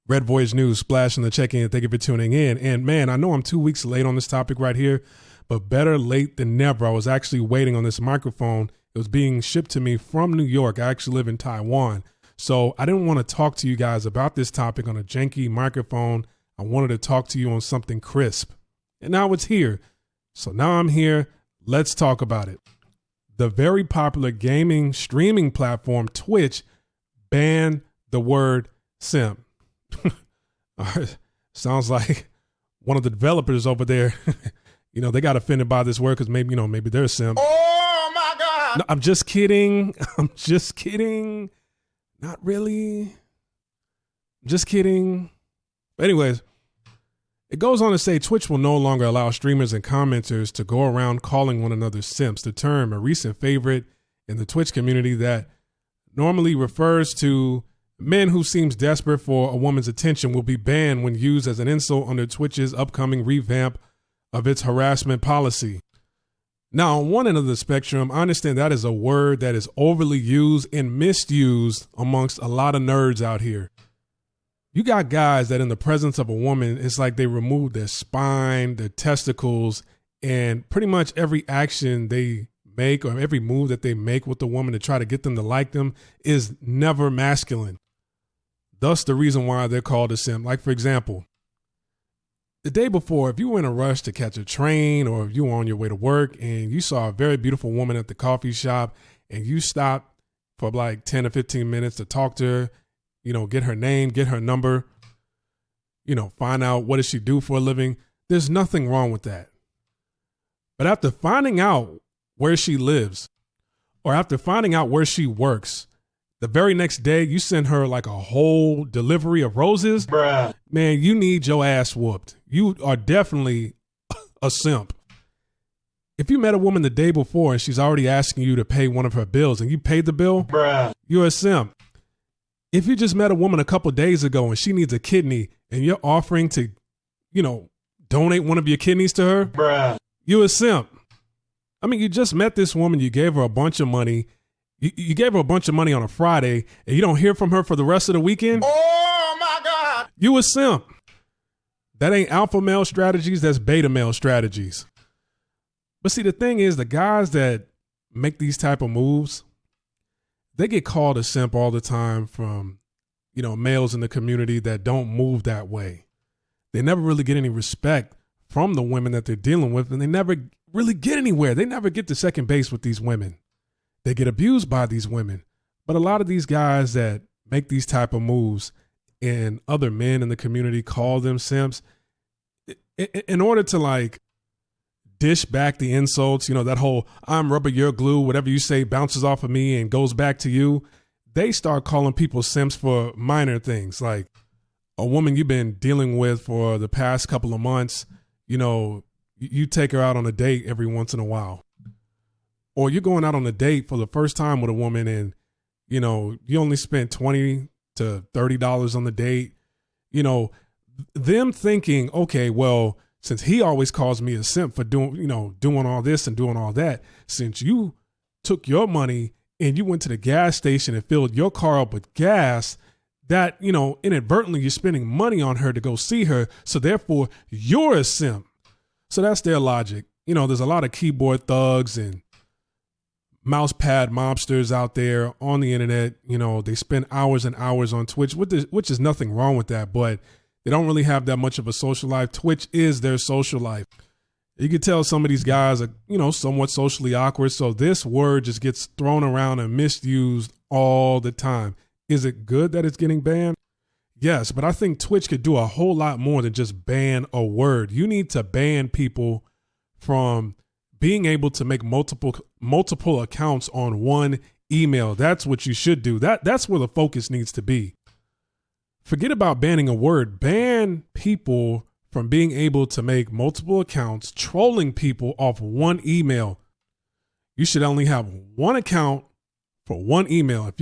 Red Voyage News, splashing the check-in. Thank you for tuning in. And man, I know I'm 2 weeks late on this topic right here, but better late than never. I was actually waiting on this microphone. It was being shipped to me from New York. I actually live in Taiwan. So I didn't want to talk to you guys about this topic on a janky microphone. I wanted to talk to you on something crisp. And now it's here. So now I'm here. Let's talk about it. The very popular gaming streaming platform Twitch banned the word simp. Sounds like one of the developers over there, they got offended by this word because maybe they're simp. Oh my God. No, I'm just kidding. Not really. I'm just kidding. But anyways, it goes on to say Twitch will no longer allow streamers and commenters to go around calling one another simps. The term, a recent favorite in the Twitch community that normally refers to men who seems desperate for a woman's attention, will be banned when used as an insult under Twitch's upcoming revamp of its harassment policy. Now, on one end of the spectrum, I understand that is a word that is overly used and misused amongst a lot of nerds out here. You got guys that in the presence of a woman, it's like they remove their spine, their testicles, and pretty much every action they make or every move that they make with the woman to try to get them to like them is never masculine. Thus the reason why they're called a simp. Like, for example, the day before, if you were in a rush to catch a train or if you were on your way to work and you saw a very beautiful woman at the coffee shop and you stopped for like 10 or 15 minutes to talk to her, get her name, get her number, find out what does she do for a living, there's nothing wrong with that. But after finding out where she lives or after finding out where she works, the very next day, you send her like a whole delivery of roses. Bruh. Man, you need your ass whooped. You are definitely a simp. If you met a woman the day before and she's already asking you to pay one of her bills and you paid the bill, bruh, you're a simp. If you just met a woman a couple days ago and she needs a kidney and you're offering to, donate one of your kidneys to her, bruh, you're a simp. I mean, you just met this woman, you gave her a bunch of money. You gave her a bunch of money on a Friday and you don't hear from her for the rest of the weekend? Oh my God. You a simp. That ain't alpha male strategies, that's beta male strategies. But see, the thing is, the guys that make these type of moves, they get called a simp all the time from, males in the community that don't move that way. They never really get any respect from the women that they're dealing with, and they never really get anywhere. They never get to second base with these women. They get abused by these women. But a lot of these guys that make these type of moves and other men in the community call them simps, in order to dish back the insults, that whole I'm rubber, you're glue, whatever you say bounces off of me and goes back to you. They start calling people simps for minor things, like a woman you've been dealing with for the past couple of months. You take her out on a date every once in a while. Or you're going out on a date for the first time with a woman and, you only spent $20 to $30 on the date. Them thinking, okay, well, since he always calls me a simp for doing all this and doing all that, since you took your money and you went to the gas station and filled your car up with gas, that, inadvertently you're spending money on her to go see her. So therefore you're a simp. So that's their logic. There's a lot of keyboard thugs and mouse pad mobsters out there on the internet. They spend hours and hours on Twitch, which is nothing wrong with that, but they don't really have that much of a social life. Twitch is their social life. You can tell some of these guys are, somewhat socially awkward. So this word just gets thrown around and misused all the time. Is it good that it's getting banned? Yes, but I think Twitch could do a whole lot more than just ban a word. You need to ban people from being able to make multiple accounts on one email. That's what you should do. That's where the focus needs to be. Forget about banning a word. Ban people from being able to make multiple accounts, trolling people off one email. You should only have one account for one email.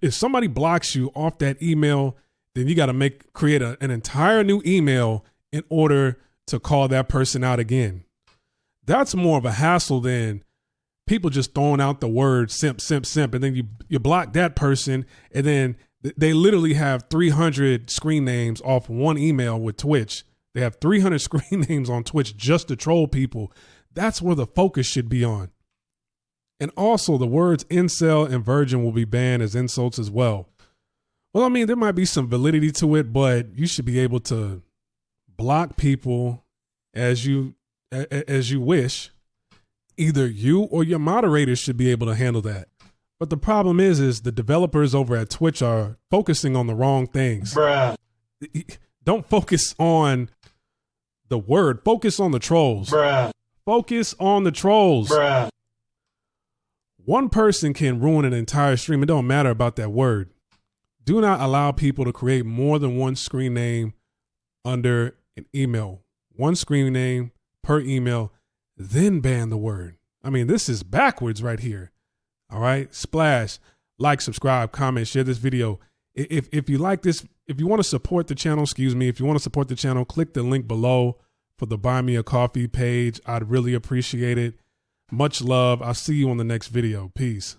If somebody blocks you off that email, then you got to create an entire new email in order to call that person out again. That's more of a hassle than people just throwing out the word simp, simp, simp. And then you block that person and then They literally have 300 screen names off one email with Twitch. They have 300 screen names on Twitch just to troll people. That's where the focus should be on. And also the words incel and virgin will be banned as insults as well. Well, I mean, there might be some validity to it, but you should be able to block people as you wish. Either you or your moderators should be able to handle that. But the problem is the developers over at Twitch are focusing on the wrong things. Bruh. Don't focus on the word. Focus on the trolls. Bruh. Focus on the trolls. Bruh. One person can ruin an entire stream. It don't matter about that word. Do not allow people to create more than one screen name under an email. One screen name per email, then ban the word. I mean, this is backwards right here. All right. Splash, like, subscribe, comment, share this video. If you like this, if you want to support the channel, if you want to support the channel, click the link below for the Buy Me a Coffee page. I'd really appreciate it. Much love. I'll see you on the next video. Peace.